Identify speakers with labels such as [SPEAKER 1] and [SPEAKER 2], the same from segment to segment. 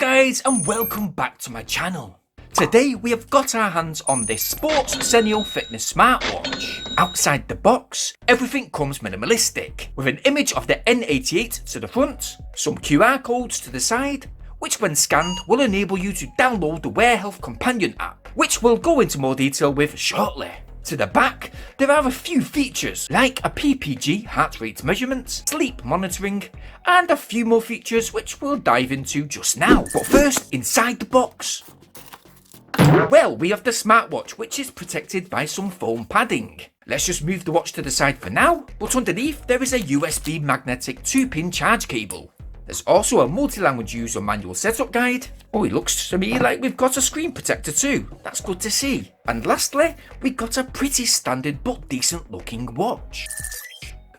[SPEAKER 1] guys, and welcome back to my channel. Today we have got our hands on this sports Seneo fitness smartwatch. Outside the box, everything comes minimalistic, with an image of the N88 to the front, some QR codes to the side, which when scanned will enable you to download the Wear Health Companion app, which we'll go into more detail with shortly. To the back, there are a few features like a PPG heart rate measurement, sleep monitoring, and a few more features which we'll dive into just now. But first, inside the box. Well, we have the smartwatch, which is protected by some foam padding. Let's just move the watch to the side for now, but underneath there is a USB magnetic 2-pin charge cable. There's also a multi-language user manual setup guide. Oh, it looks to me like we've got a screen protector too. That's good to see. And lastly, we got a pretty standard but decent looking watch.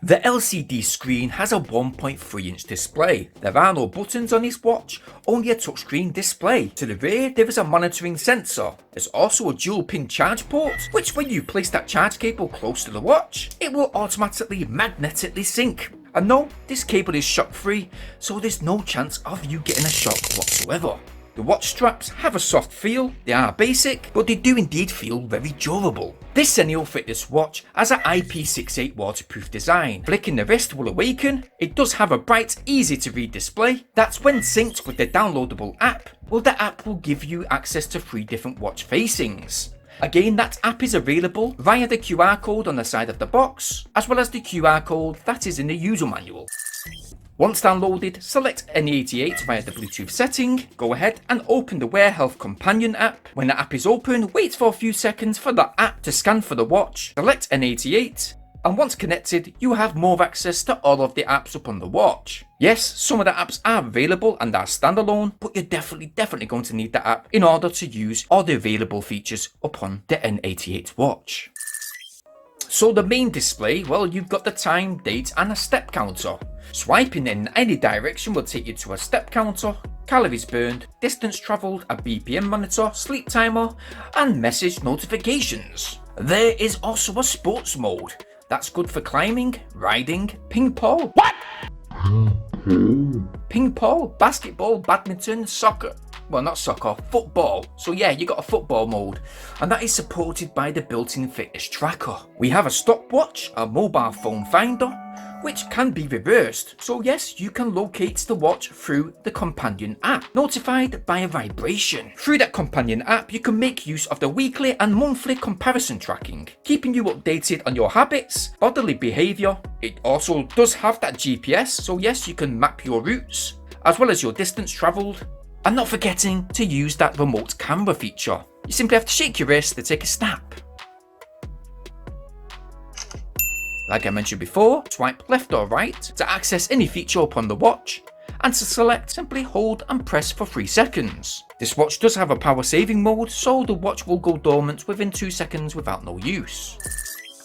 [SPEAKER 1] The LCD screen has a 1.3-inch display. There are no buttons on this watch, only a touchscreen display. To the rear, there is a monitoring sensor. There's also a dual-pin charge port, which when you place that charge cable close to the watch, it will automatically magnetically sync. And no, this cable is shock-free, so there's no chance of you getting a shock whatsoever. The watch straps have a soft feel, they are basic, but they do indeed feel very durable. This Seneo fitness watch has an IP68 waterproof design. Flicking the wrist will awaken. It does have a bright, easy to read display. That's when synced with the downloadable app. Well, the app will give you access to 3 different watch facings. Again, that app is available via the QR code on the side of the box, as well as the QR code that is in the user manual. Once downloaded, select N88 via the Bluetooth setting, go ahead and open the Wear Health Companion app. When the app is open, wait for a few seconds for the app to scan for the watch, select N88, and once connected, you have more access to all of the apps up on the watch. Yes, some of the apps are available and are standalone, but you're definitely going to need the app in order to use all the available features upon the N88 watch. So the main display, well, you've got the time, date and a step counter. Swiping in any direction will take you to a step counter, calories burned, distance travelled, a BPM monitor, sleep timer and message notifications. There is also a sports mode. That's good for climbing, riding, ping pong. What? Ping pong, basketball, badminton, soccer. Well, not soccer, football. So yeah, you got a football mode, and that is supported by the built-in fitness tracker. We have a stopwatch, a mobile phone finder, which can be reversed. So yes, you can locate the watch through the companion app, notified by a vibration. Through that companion app, you can make use of the weekly and monthly comparison tracking, keeping you updated on your habits, bodily behaviour. It also does have that GPS, so yes, you can map your routes, as well as your distance travelled. And not forgetting to use that remote camera feature. You simply have to shake your wrist to take a snap. Like I mentioned before, swipe left or right to access any feature upon the watch, and to select, simply hold and press for 3 seconds. This watch does have a power saving mode, so the watch will go dormant within 2 seconds without no use.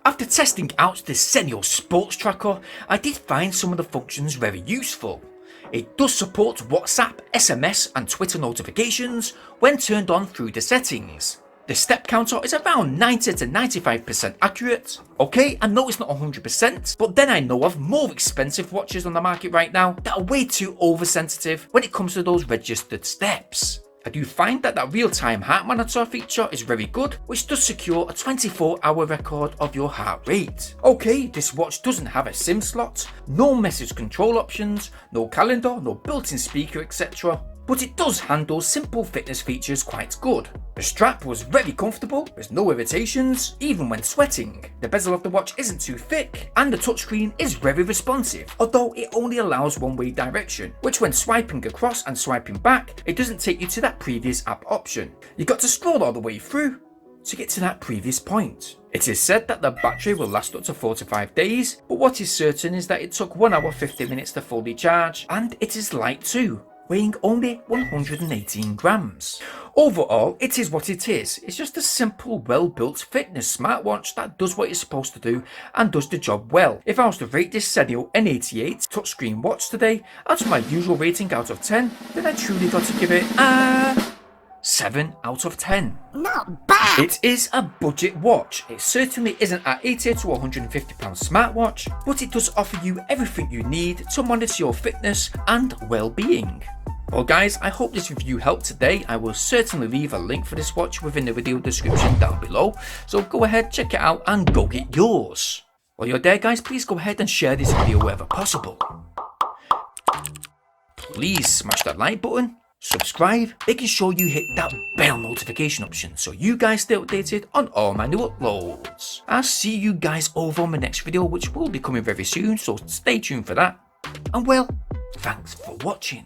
[SPEAKER 1] After testing out this Seneo sports tracker, I did find some of the functions very useful. It does support WhatsApp, SMS and Twitter notifications when turned on through the settings. The step counter is around 90 to 95% accurate. Okay, I know it's not 100%, but then I know of more expensive watches on the market right now that are way too oversensitive when it comes to those registered steps. I do find that real-time heart monitor feature is very good, which does secure a 24-hour record of your heart rate. Okay, this watch doesn't have a SIM slot, no message control options, no calendar, no built-in speaker, etc. But it does handle simple fitness features quite good. The strap was very comfortable, there's no irritations, even when sweating. The bezel of the watch isn't too thick, and the touchscreen is very responsive, although it only allows one-way direction, which when swiping across and swiping back, it doesn't take you to that previous app option. You got to scroll all the way through to get to that previous point. It is said that the battery will last up to 4 to 5 days, but what is certain is that it took 1 hour 50 minutes to fully charge, and it is light too, weighing only 118 grams. Overall, it is what it is. It's just a simple, well-built fitness smartwatch that does what it's supposed to do and does the job well. If I was to rate this Seneo N88 touchscreen watch today out of my usual rating out of 10, then I truly got to give it a 7 out of 10.
[SPEAKER 2] Not bad!
[SPEAKER 1] It is a budget watch. It certainly isn't an £80 to £150 smartwatch, but it does offer you everything you need to monitor your fitness and well-being. Well guys, I hope this review helped today. I will certainly leave a link for this watch within the video description down below, so go ahead, check it out and go get yours. While you're there guys, please go ahead and share this video wherever possible. Please smash that like button, subscribe, making sure you hit that bell notification option so you guys stay updated on all my new uploads. I'll see you guys over on my next video, which will be coming very soon, so stay tuned for that. And well, thanks for watching.